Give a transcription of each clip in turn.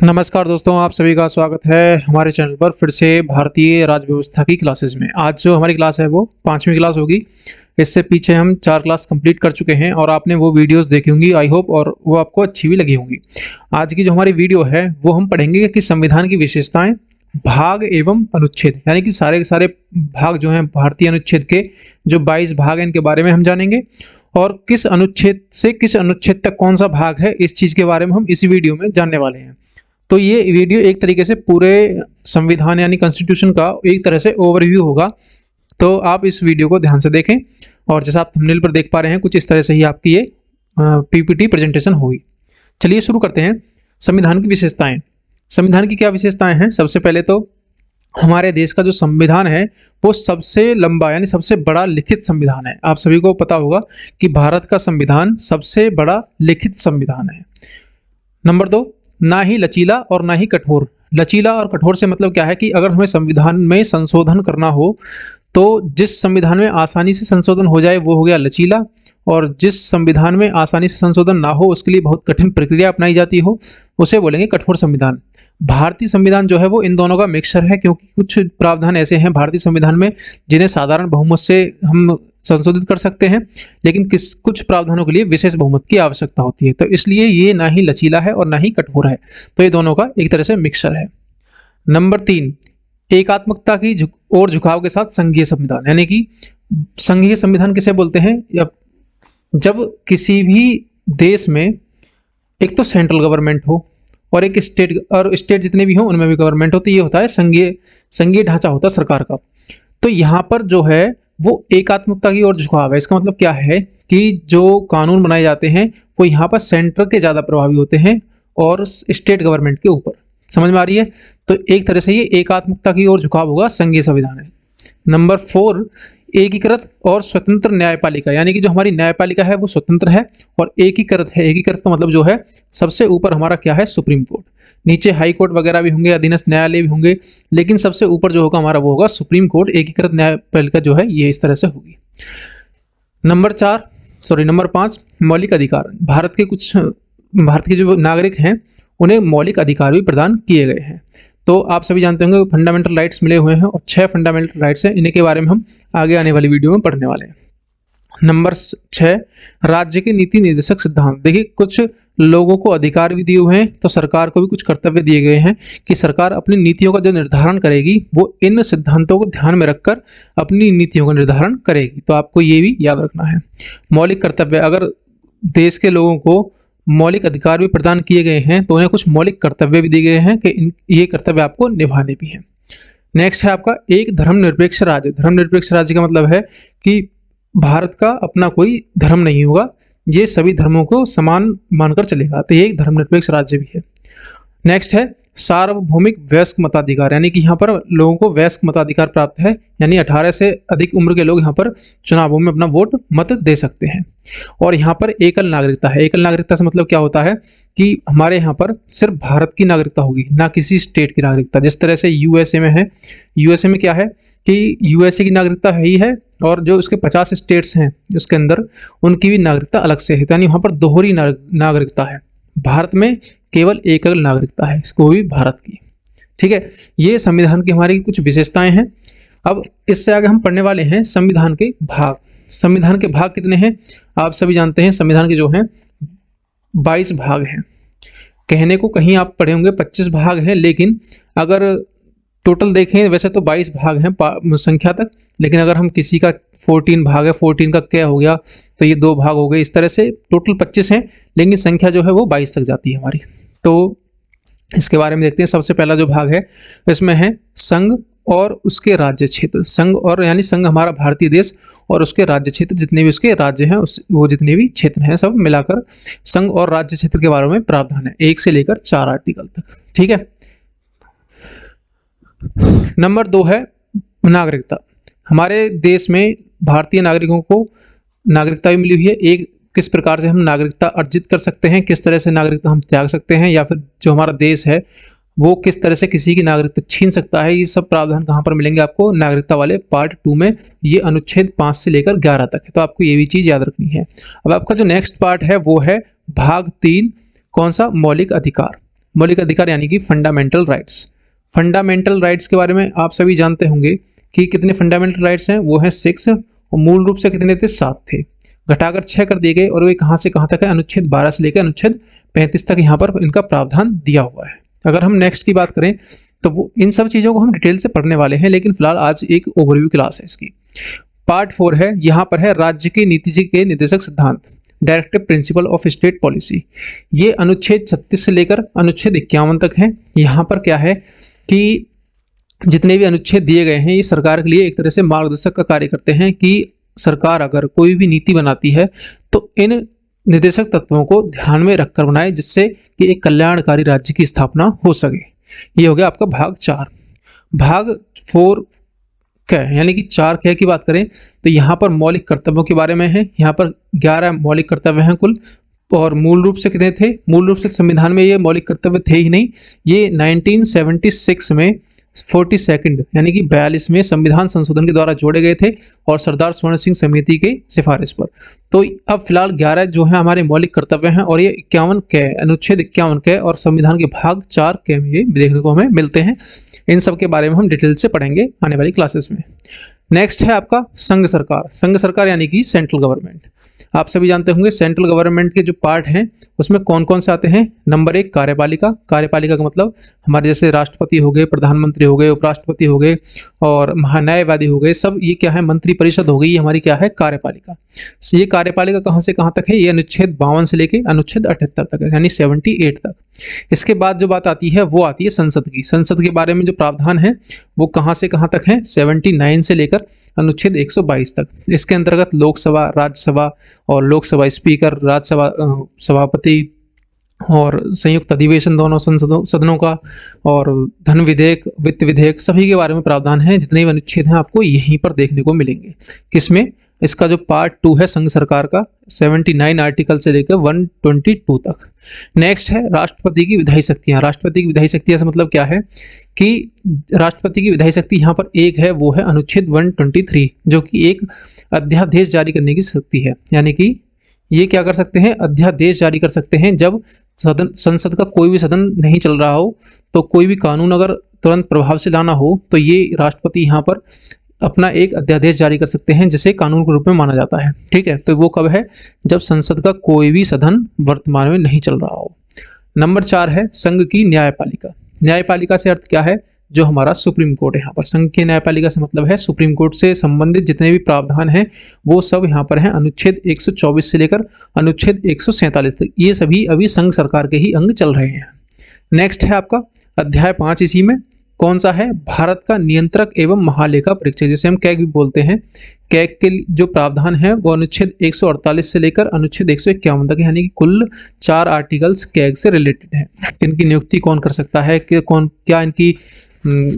नमस्कार दोस्तों, आप सभी का स्वागत है हमारे चैनल पर फिर से भारतीय राज्य व्यवस्था की क्लासेस में। आज जो हमारी क्लास है वो 5वीं क्लास होगी। इससे पीछे हम 4 क्लास कंप्लीट कर चुके हैं और आपने वो वीडियोस देखी होंगी आई होप, और वो आपको अच्छी भी लगी होंगी। आज की जो हमारी वीडियो है वो हम पढ़ेंगे कि संविधान की विशेषताएं, भाग एवं अनुच्छेद, यानी कि सारे के सारे भाग जो हैं भारतीय अनुच्छेद के जो 22 भाग हैं इनके बारे में हम जानेंगे, और किस अनुच्छेद से किस अनुच्छेद तक कौन सा भाग है इस चीज़ के बारे में हम इसी वीडियो में जानने वाले हैं। तो ये वीडियो एक तरीके से पूरे संविधान यानी कॉन्स्टिट्यूशन का एक तरह से ओवरव्यू होगा। तो आप इस वीडियो को ध्यान से देखें, और जैसा आप थंबनेल पर देख पा रहे हैं कुछ इस तरह से ही आपकी ये पीपीटी प्रेजेंटेशन होगी। चलिए शुरू करते हैं। संविधान की विशेषताएं। संविधान की क्या विशेषताएं हैं? सबसे पहले तो हमारे देश का जो संविधान है वो सबसे लंबा यानी सबसे बड़ा लिखित संविधान है। आप सभी को पता होगा कि भारत का संविधान सबसे बड़ा लिखित संविधान है। नंबर 2, ना ही लचीला और ना ही कठोर। लचीला और कठोर से मतलब क्या है कि अगर हमें संविधान में संशोधन करना हो तो जिस संविधान में आसानी से संशोधन हो जाए वो हो गया लचीला, और जिस संविधान में आसानी से संशोधन ना हो उसके लिए बहुत कठिन प्रक्रिया अपनाई जाती हो उसे बोलेंगे कठोर संविधान। भारतीय संविधान जो है वो इन दोनों का मिक्सचर है, क्योंकि कुछ प्रावधान ऐसे हैं भारतीय संविधान में जिन्हें साधारण बहुमत से हम संशोधित कर सकते हैं, लेकिन कुछ प्रावधानों के लिए विशेष बहुमत की आवश्यकता होती है। तो इसलिए ये ना ही लचीला है और ना ही कठोर है, तो ये दोनों का एक तरह से मिक्सचर है। नंबर 3, एकात्मकता की ओर झुकाव के साथ संघीय संविधान, यानी कि संघीय संविधान किसे बोलते हैं? जब किसी भी देश में एक तो सेंट्रल गवर्नमेंट हो और एक स्टेट जितने भी हो उनमें भी गवर्नमेंट हो, तो ये होता है संघीय ढांचा होता है सरकार का। तो यहाँ पर जो है वो एकात्मकता की ओर झुकाव है। इसका मतलब क्या है कि जो कानून बनाए जाते हैं वो यहाँ पर सेंटर के ज़्यादा प्रभावी होते हैं और स्टेट गवर्नमेंट के ऊपर। समझ में आ रही है? तो एक तरह से ये एकात्मकता की ओर झुकाव होगा संघीय संविधान है। नंबर 4, एकीकृत और स्वतंत्र न्यायपालिका, यानी कि जो हमारी न्यायपालिका है वो स्वतंत्र है और एकीकृत है। एकीकृत का मतलब जो है सबसे ऊपर हमारा क्या है? Supreme court. नीचे हाई कोर्ट वगैरह भी होंगे, अधीनस्थ न्यायालय भी होंगे, लेकिन सबसे ऊपर जो होगा हमारा वो होगा सुप्रीम कोर्ट। एकीकृत न्यायपालिका जो है ये इस तरह से होगी। नंबर 5, मौलिक अधिकार। भारत के जो नागरिक हैं उन्हें मौलिक अधिकार भी प्रदान किए गए हैं। तो आप सभी जानते होंगे फंडामेंटल राइट्स मिले हुए हैं, और 6 फंडामेंटल राइट्स हैं। इन्हीं के बारे में हम आगे आने वाली वीडियो में पढ़ने वाले हैं। नंबर 6, राज्य के नीति निर्देशक सिद्धांत। देखिए, कुछ लोगों को अधिकार भी दिए हुए हैं तो सरकार को भी कुछ कर्तव्य दिए गए हैं कि सरकार अपनी नीतियों का जो निर्धारण करेगी वो इन सिद्धांतों को ध्यान में रखकर अपनी नीतियों का निर्धारण करेगी। तो आपको ये भी याद रखना है। मौलिक कर्तव्य, अगर देश के लोगों को मौलिक अधिकार भी प्रदान किए गए हैं तो उन्हें कुछ मौलिक कर्तव्य भी दिए गए हैं कि ये कर्तव्य आपको निभाने भी हैं। नेक्स्ट है आपका एक धर्मनिरपेक्ष राज्य। धर्मनिरपेक्ष राज्य का मतलब है कि भारत का अपना कोई धर्म नहीं होगा, ये सभी धर्मों को समान मानकर चलेगा, तो ये एक धर्मनिरपेक्ष राज्य भी है। नेक्स्ट है सार्वभौमिक वयस्क मताधिकार, यानी कि यहाँ पर लोगों को वयस्क मताधिकार प्राप्त है, यानी 18 से अधिक उम्र के लोग यहाँ पर चुनावों में अपना मत दे सकते हैं। और यहाँ पर एकल नागरिकता है। एकल नागरिकता से मतलब क्या होता है कि हमारे यहाँ पर सिर्फ भारत की नागरिकता होगी, ना किसी स्टेट की नागरिकता। जिस तरह से यूएसए में है, यूएसए में क्या है कि यूएसए की नागरिकता है ही है, और जो उसके 50 स्टेट्स हैं उसके अंदर उनकी भी नागरिकता अलग से है, यानी वहाँ पर दोहरी नागरिकता है। भारत में केवल एकल नागरिकता है, इसको भी भारत की। ठीक है, ये संविधान की हमारी कुछ विशेषताएं हैं। अब इससे आगे हम पढ़ने वाले हैं संविधान के भाग। संविधान के भाग कितने हैं? आप सभी जानते हैं संविधान के जो हैं 22 भाग हैं। कहने को कहीं आप पढ़े होंगे 25 भाग हैं, लेकिन अगर टोटल देखें वैसे तो 22 भाग हैं संख्या तक, लेकिन अगर हम किसी का 14 भाग है, 14 का क्या हो गया तो ये 2 भाग हो गए, इस तरह से टोटल 25 हैं, लेकिन संख्या जो है वो 22 तक जाती है हमारी। तो इसके बारे में देखते हैं। सबसे पहला जो भाग है इसमें है संघ और उसके राज्य क्षेत्र। संघ और यानी संघ हमारा भारतीय देश, और उसके राज्य क्षेत्र जितने भी उसके राज्य हैं वो जितने भी क्षेत्र हैं सब मिलाकर संघ और राज्य क्षेत्र के बारे में प्रावधान है, 1 से लेकर 4 आर्टिकल तक। ठीक है। नंबर 2 है नागरिकता। हमारे देश में भारतीय नागरिकों को नागरिकता भी मिली हुई है। एक, किस प्रकार से हम नागरिकता अर्जित कर सकते हैं, किस तरह से नागरिकता हम त्याग सकते हैं, या फिर जो हमारा देश है वो किस तरह से किसी की नागरिकता छीन सकता है, ये सब प्रावधान कहाँ पर मिलेंगे आपको? नागरिकता वाले पार्ट 2 में। ये अनुच्छेद 5 से लेकर 11 तक है, तो आपको ये भी चीज़ याद रखनी है। अब आपका जो नेक्स्ट पार्ट है वो है भाग 3। कौन सा? मौलिक अधिकार। मौलिक अधिकार यानी कि फंडामेंटल राइट्स। फंडामेंटल राइट्स के बारे में आप सभी जानते होंगे कि कितने फंडामेंटल राइट्स हैं, वो हैं 6 और मूल रूप से कितने थे, 7 थे, घटाकर 6 कर दिए गए और वे कहाँ से कहाँ तक है, अनुच्छेद 12 से लेकर अनुच्छेद 35 तक यहाँ पर इनका प्रावधान दिया हुआ है। अगर हम नेक्स्ट की बात करें तो वो इन सब चीज़ों को हम डिटेल से पढ़ने वाले हैं, लेकिन फिलहाल आज एक ओवरव्यू क्लास है इसकी। पार्ट 4 है, यहाँ पर है राज्य के नीति के निर्देशक सिद्धांत, directive principle of state policy. ये अनुच्छेद 36 से लेकर अनुच्छेद 51 तक है। यहाँ पर क्या है कि जितने भी अनुच्छेद दिए गए हैं ये सरकार के लिए एक तरह से मार्गदर्शक का कार्य करते हैं कि सरकार अगर कोई भी नीति बनाती है तो इन निर्देशक तत्वों को ध्यान में रखकर बनाए, जिससे कि एक कल्याणकारी राज्य की स्थापना हो सके। ये हो गया आपका भाग 4। भाग 4 क्या है, यानी कि 4 क्या की बात करें तो यहाँ पर मौलिक कर्तव्यों के बारे में है। यहाँ पर 11 मौलिक कर्तव्य हैं कुल, और मूल रूप से कितने थे, मूल रूप से संविधान में ये मौलिक कर्तव्य थे ही नहीं, ये 1976 में 42nd यानी कि 42वें संविधान संशोधन के द्वारा जोड़े गए थे और सरदार स्वर्ण सिंह समिति के सिफारिश पर। तो अब फिलहाल 11 जो है हमारे मौलिक कर्तव्य हैं और ये 51 के अनुच्छेद 51 के और संविधान के भाग 4 के में ये देखने को हमें मिलते हैं। इन सब के बारे में हम डिटेल से पढ़ेंगे आने वाली क्लासेस में। नेक्स्ट है आपका संघ सरकार। संघ सरकार यानी कि सेंट्रल गवर्नमेंट। आप सभी जानते होंगे सेंट्रल गवर्नमेंट के जो पार्ट हैं उसमें कौन कौन से आते हैं। नंबर 1 कार्यपालिका। कार्यपालिका का मतलब हमारे जैसे राष्ट्रपति हो गए, प्रधानमंत्री हो गए, उपराष्ट्रपति हो गए और महान्यायवादी हो गए, सब ये क्या है, मंत्री परिषद हो गई, ये हमारी क्या है, कार्यपालिका। ये कार्यपालिका कहाँ से कहाँ तक है, ये अनुच्छेद 52 से लेकर अनुच्छेद 78 तक है, यानी 78 तक। इसके बाद जो बात आती है वो आती है संसद की। संसद के बारे में जो प्रावधान है वो कहाँ से कहाँ तक है, 79 से लेकर अनुच्छेद 122 तक। इसके अंतर्गत लोकसभा, राज्यसभा और लोकसभा स्पीकर, राज्यसभा सभापति और संयुक्त अधिवेशन दोनों सदनों का और धन विधेयक, वित्त विधेयक, सभी के बारे में प्रावधान है। जितने भी अनुच्छेद हैं आपको यहीं पर देखने को मिलेंगे। किसमें, इसका जो पार्ट 2 है संघ सरकार का, 79 आर्टिकल से लेकर 122 तक। नेक्स्ट है राष्ट्रपति की विधायी शक्तियां। राष्ट्रपति की विधायी शक्तियां से मतलब क्या है कि राष्ट्रपति की विधायी शक्ति यहाँ पर एक है, वो है अनुच्छेद 123, जो कि एक अध्यादेश जारी करने की शक्ति है। यानी कि ये क्या कर सकते हैं, अध्यादेश जारी कर सकते हैं। जब संसद का कोई भी सदन नहीं चल रहा हो तो कोई भी कानून अगर तुरंत प्रभाव से लाना हो तो ये राष्ट्रपति यहाँ पर अपना एक अध्यादेश जारी कर सकते हैं, जिसे कानून के रूप में माना जाता है। ठीक है, तो वो कब है, जब संसद का कोई भी सदन वर्तमान में नहीं चल रहा हो। नंबर 4 है संघ की न्यायपालिका। न्यायपालिका से अर्थ क्या है, जो हमारा सुप्रीम कोर्ट है। यहाँ पर संघ की न्यायपालिका से मतलब है सुप्रीम कोर्ट से संबंधित जितने भी प्रावधान हैं वो सब यहाँ पर हैं, अनुच्छेद 124 से लेकर अनुच्छेद 147 तक। ये सभी अभी संघ सरकार के ही अंग चल रहे हैं। नेक्स्ट है आपका अध्याय 5। इसी में कौन सा है, भारत का नियंत्रक एवं महालेखा परीक्षक, जिसे हम कैग भी बोलते हैं। कैग के जो प्रावधान है वो अनुच्छेद 148 से लेकर अनुच्छेद 151 तक, यानी कि कुल 4 आर्टिकल्स कैग से रिलेटेड हैं। इनकी नियुक्ति कौन कर सकता है, कि कौन क्या इनकी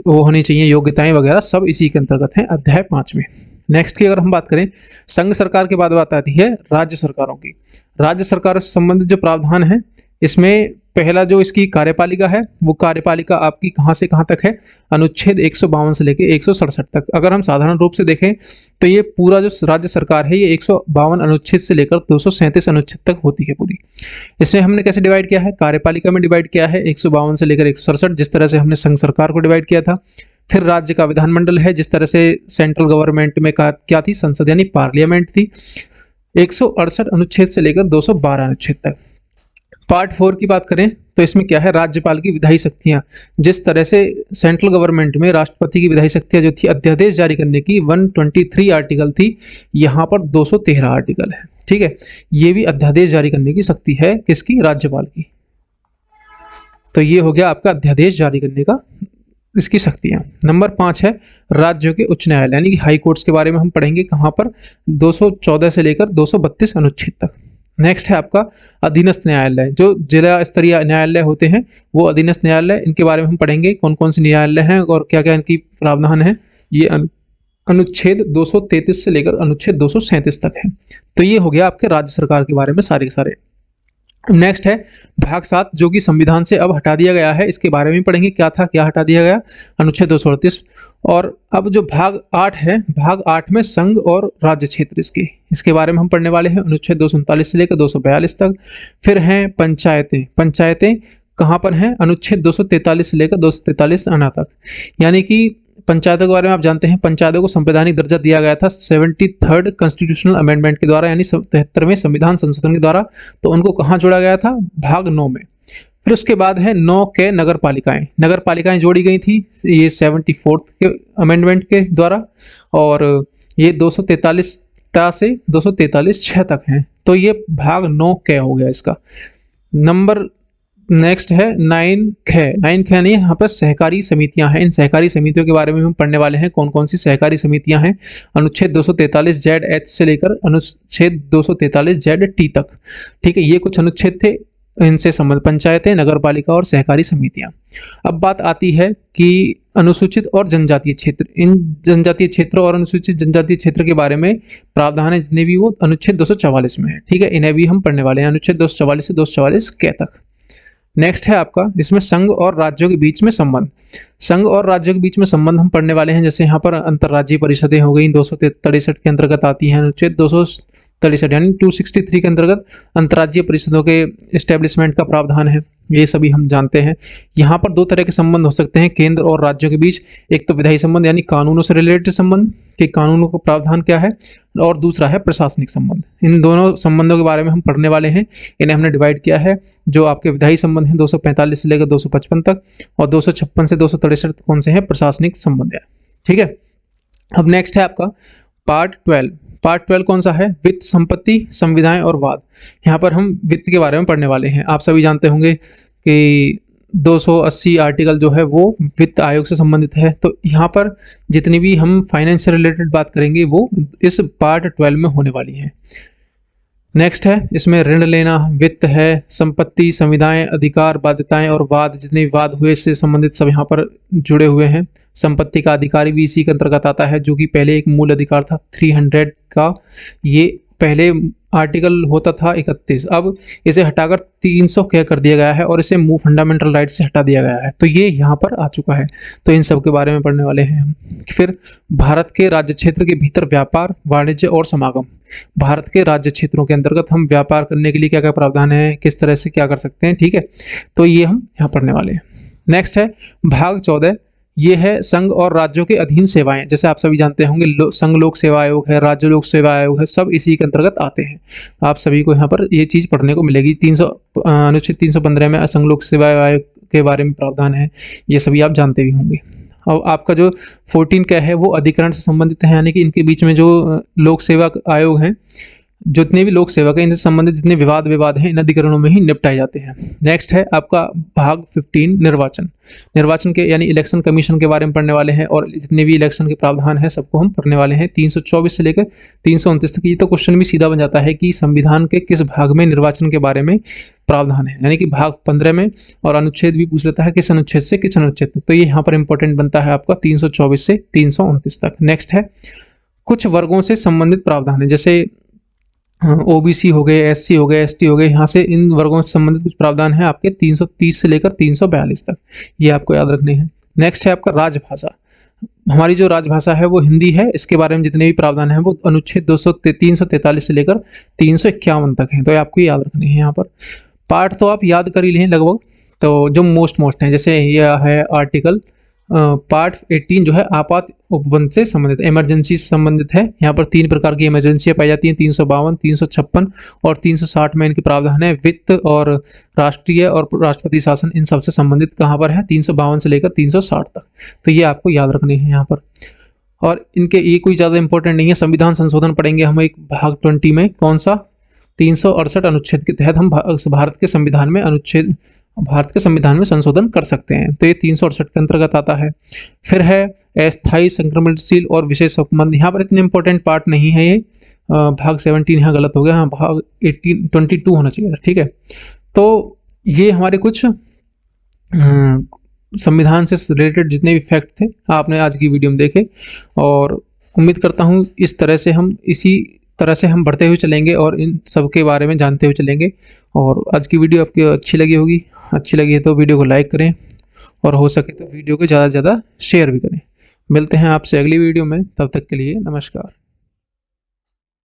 वो होनी चाहिए, योग्यताएं वगैरह, सब इसी के अंतर्गत हैं अध्याय 5 में। नेक्स्ट की अगर हम बात करें, संघ सरकार के बाद बात आती है राज्य सरकारों की। राज्य सरकारों से संबंधित जो प्रावधान है, इसमें पहला जो इसकी कार्यपालिका है वो कार्यपालिका आपकी कहाँ से कहाँ तक है, अनुच्छेद 152 से लेकर 167 तक। अगर हम साधारण रूप से देखें तो ये पूरा जो राज्य सरकार है ये 152 अनुच्छेद से लेकर 237 अनुच्छेद तक होती है पूरी। इसमें हमने कैसे डिवाइड किया है, कार्यपालिका में डिवाइड किया है 152 से लेकर 167, जिस तरह से हमने संघ सरकार को डिवाइड किया था। फिर राज्य का विधानमंडल है, जिस तरह से सेंट्रल गवर्नमेंट में क्या थी, संसद यानी पार्लियामेंट थी, 168 अनुच्छेद से लेकर 212 अनुच्छेद तक। पार्ट 4 की बात करें तो इसमें क्या है, राज्यपाल की विधायी शक्तियां। जिस तरह से सेंट्रल गवर्नमेंट में राष्ट्रपति की विधायी शक्तियां जो थी अध्यादेश जारी करने की 123 आर्टिकल थी, यहाँ पर 213 आर्टिकल है। ठीक है, ये भी अध्यादेश जारी करने की शक्ति है, किसकी, राज्यपाल की। तो ये हो गया आपका अध्यादेश जारी करने का इसकी शक्तियां। नंबर 5 है राज्यों के उच्च न्यायालय, यानी कि हाई कोर्ट्स के बारे में हम पढ़ेंगे, कहाँ पर, 214 से लेकर 232 अनुच्छेद तक। नेक्स्ट है आपका अधीनस्थ न्यायालय। जो जिला स्तरीय न्यायालय होते हैं वो अधीनस्थ न्यायालय, इनके बारे में हम पढ़ेंगे, कौन कौन से न्यायालय हैं और क्या क्या इनकी प्रावधान है। ये अनुच्छेद 233 से लेकर अनुच्छेद 237 तक है। तो ये हो गया आपके राज्य सरकार के बारे में सारे के सारे। नेक्स्ट है भाग 7, जो कि संविधान से अब हटा दिया गया है। इसके बारे में पढ़ेंगे, क्या था, क्या हटा दिया गया, अनुच्छेद 238। और अब जो भाग 8 है, भाग 8 में संघ और राज्य क्षेत्र इसके बारे में हम पढ़ने वाले हैं, अनुच्छेद 239 से लेकर 242 तक। फिर हैं पंचायतें। पंचायतें कहाँ पर है, अनुच्छेद 243 से लेकर 243 आना तक। यानी कि पंचायतों के बारे में आप जानते हैं, पंचायतों को संवैधानिक दर्जा दिया गया था 73rd कॉन्स्टिट्यूशनल अमेंडमेंट के द्वारा, यानी 73वें संविधान संशोधन के द्वारा। तो उनको कहाँ जोड़ा गया था, भाग 9 में। फिर उसके बाद है 9 के नगर पालिकाएं, नगर पालिकाएं जोड़ी गई थी ये 74th के अमेंडमेंट के द्वारा, और ये 243 से 243 6 तक हैं। तो ये भाग 9 क हो गया इसका नंबर। नेक्स्ट है 9 ख, 9 ख नहीं, यहाँ पर सहकारी समितियां हैं। इन सहकारी समितियों के बारे में हम पढ़ने वाले हैं, कौन कौन सी सहकारी समितियां हैं। अनुच्छेद 243 जेड एच से लेकर अनुच्छेद 243 जेड टी तक, ठीक है। ये कुछ अनुच्छेद थे, इनसे संबंध पंचायतें, नगर पालिका और सहकारी समितियां। अब बात आती है कि अनुसूचित और जनजातीय क्षेत्र, इन जनजातीय क्षेत्र और अनुसूचित जनजातीय क्षेत्र के बारे में प्रावधान है जितने भी, वो अनुच्छेद 244 में है, ठीक है। इन्हें भी हम पढ़ने वाले हैं, अनुच्छेद 244 से 244 क तक। नेक्स्ट है आपका, इसमें संघ और राज्यों के बीच में संबंध। संघ और राज्यों के बीच में संबंध हम पढ़ने वाले हैं, जैसे यहाँ पर अंतर्राज्यीय परिषदें हो गई, 263 के अंतर्गत आती हैं। अनुच्छेद 263 यानी 263 के अंतर्गत अंतर्राज्यीय परिषदों के एस्टेब्लिशमेंट का प्रावधान है, ये सभी हम जानते हैं। यहाँ पर दो तरह के संबंध हो सकते हैं केंद्र और राज्यों के बीच, एक तो विधायी संबंध यानी कानूनों से रिलेटेड संबंध कि कानूनों का प्रावधान क्या है, और दूसरा है प्रशासनिक संबंध। इन दोनों संबंधों के बारे में हम पढ़ने वाले हैं। इन्हें हमने डिवाइड किया है, जो आपके विधायी संबंध हैं 245 से लेकर 255 तक, और 256 से 263 कौन से हैं, प्रशासनिक संबंध है, ठीक है। अब नेक्स्ट है आपका पार्ट 12। पार्ट 12 कौन सा है, वित्त, संपत्ति, संविधाएं और वाद। यहाँ पर हम वित्त के बारे में पढ़ने वाले हैं। आप सभी जानते होंगे कि 280 आर्टिकल जो है वो वित्त आयोग से संबंधित है। तो यहाँ पर जितनी भी हम फाइनेंस से रिलेटेड बात करेंगे वो इस पार्ट 12 में होने वाली है। नेक्स्ट है, इसमें ऋण लेना, वित्त है, संपत्ति, संविधाएं, अधिकार, बाध्यताएं और वाद, जितने भी वाद हुए इससे संबंधित सब यहाँ पर जुड़े हुए हैं। संपत्ति का अधिकारी भी इसी के अंतर्गत आता है, जो कि पहले एक मूल अधिकार था 300 का, ये पहले आर्टिकल होता था 31, अब इसे हटाकर 300 कर दिया गया है और इसे फंडामेंटल राइट से हटा दिया गया है। तो ये यहाँ पर आ चुका है, तो इन सब के बारे में पढ़ने वाले हैं हम। फिर भारत के राज्य क्षेत्र के भीतर व्यापार, वाणिज्य और समागम। भारत के राज्य क्षेत्रों के अंतर्गत हम व्यापार करने के लिए क्या क्या प्रावधान है, किस तरह से क्या कर सकते हैं, ठीक है। तो ये हम यहाँ पढ़ने वाले हैं। नेक्स्ट है भाग 14, ये है संघ और राज्यों के अधीन सेवाएं। जैसे आप सभी जानते होंगे संघ लोक सेवा आयोग है, राज्य लोक सेवा आयोग है, सब इसी के अंतर्गत आते हैं। आप सभी को यहाँ पर ये चीज़ पढ़ने को मिलेगी। अनुच्छेद 315 में संघ लोक सेवा आयोग के बारे में प्रावधान है, ये सभी आप जानते भी होंगे। और आपका जो 14 क्या है वो अधिकरण से संबंधित है, यानी कि इनके बीच में जो लोक सेवा आयोग हैं, जितने भी लोक सेवक हैं, इनसे संबंधित जितने विवाद हैं इन अधिकरणों में ही निपटाए जाते हैं। नेक्स्ट है आपका भाग 15 निर्वाचन। निर्वाचन के यानी इलेक्शन कमीशन के बारे में पढ़ने वाले हैं, और जितने भी इलेक्शन के प्रावधान हैं सबको हम पढ़ने वाले हैं 324 से लेकर 329 तक। ये तो क्वेश्चन भी सीधा बन जाता है कि संविधान के किस भाग में निर्वाचन के बारे में प्रावधान है, यानी कि भाग 15 में, और अनुच्छेद भी पूछ लेता है किस अनुच्छेद से किस अनुच्छेद तक। तो ये यहाँ पर इंपॉर्टेंट बनता है आपका 324 से 329 तक। नेक्स्ट है कुछ वर्गों से संबंधित प्रावधान है, जैसे ओबीसी हो गए, एससी हो गए, एसटी हो गए, यहाँ से इन वर्गों से संबंधित कुछ प्रावधान है आपके 330 से लेकर 342 तक, ये आपको याद रखने हैं। नेक्स्ट है आपका राजभाषा। हमारी जो राजभाषा है वो हिंदी है, इसके बारे में जितने भी प्रावधान है वो अनुच्छेद 343 से लेकर 351 तक है, तो ये आपको याद रखने हैं। यहाँ पर पार्ट तो आप याद कर ही लें लगभग, तो जो मोस्ट है, जैसे यह है आर्टिकल पार्ट 18 जो है आपात उपबंध से संबंधित, इमरजेंसी से संबंधित है। यहाँ पर 3 प्रकार की इमरजेंसियाँ पाई जाती हैं, 352, 356 और 360 में इनके प्रावधान है। वित्त और राष्ट्रीय और राष्ट्रपति शासन इन सब से संबंधित कहाँ पर है, 352 से लेकर 360 तक। तो ये आपको याद रखने हैं यहाँ पर, और इनके ये कोई ज़्यादा इंपॉर्टेंट नहीं है। संविधान संशोधन पढ़ेंगे हम एक भाग 20 में, कौन सा, 368 अनुच्छेद के तहत हम भारत के संविधान में संशोधन कर सकते हैं, तो ये 368 के अंतर्गत आता है। फिर है अस्थायी, संक्रमणशील और विशेष उपबंध। यहाँ पर इतने इंपॉर्टेंट पार्ट नहीं है ये, भाग 17 यहाँ गलत हो गया, हाँ भाग 22 होना चाहिए, ठीक है। तो ये हमारे कुछ संविधान से रिलेटेड जितने भी फैक्ट थे आपने आज की वीडियो में देखे, और उम्मीद करता हूँ इस तरह से हम बढ़ते हुए चलेंगे और इन सब के बारे में जानते हुए चलेंगे। और आज की वीडियो आपको अच्छी लगी होगी, अच्छी लगी है तो वीडियो को लाइक करें, और हो सके तो वीडियो को ज़्यादा से ज़्यादा शेयर भी करें। मिलते हैं आपसे अगली वीडियो में, तब तक के लिए नमस्कार।